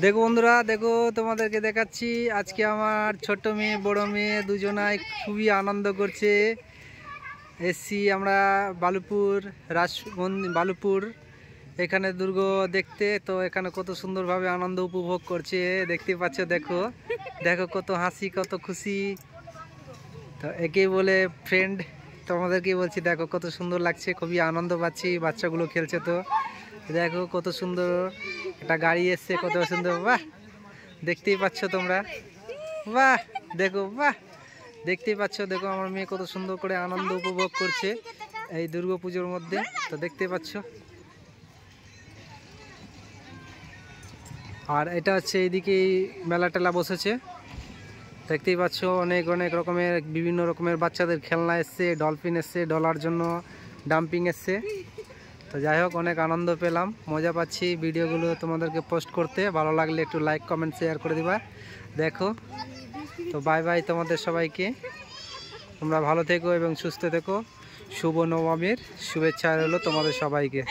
দেখো বন্ধুরা, দেখো তোমাদেরকে দেখাচ্ছি আজকে আমার ছোট মেয়ে বড় মেয়ে দুজনাই খুবই আনন্দ করছে। এসছি আমরা বালুপুর বালুপুর এখানে দুর্গ দেখতে। তো এখানে কত সুন্দরভাবে আনন্দ উপভোগ করছে দেখতে পাচ্ছ। দেখো দেখো কত হাসি, কত খুশি। তো একেই বলে ফ্রেন্ড, তোমাদেরকে বলছি দেখো কত সুন্দর লাগছে, খুবই আনন্দ পাচ্ছি। বাচ্চাগুলো খেলছে, তো দেখো কত সুন্দর একটা গাড়ি এসছে, কত সুন্দর। বাহ, দেখতেই পাচ্ছ তোমরা। বাহ দেখো, বাহ দেখতেই পাচ্ছ। দেখো আমার মেয়ে কত সুন্দর করে আনন্দ উপভোগ করছে এই দুর্গাপুজোর মধ্যে। তো দেখতেই পাচ্ছ। আর এটা হচ্ছে এইদিকে মেলা টেলা বসেছে, দেখতেই পাচ্ছ। অনেক অনেক রকমের বিভিন্ন রকমের বাচ্চাদের খেলনা এসছে, ডলফিন এসছে, ডলার জন্য ডাম্পিং এসছে। তো যাই হোক, অনেক আনন্দ পেলাম, মজা পাচ্ছি ভিডিওগুলো তোমাদেরকে পোস্ট করতে। ভালো লাগলে একটু লাইক কমেন্ট শেয়ার করে দিবা। দেখো, তো বাই বাই তোমাদের সবাইকে। তোমরা ভালো থেকো এবং সুস্থ থেকো। শুভ নবমীর শুভেচ্ছা রইল তোমাদের সবাইকে।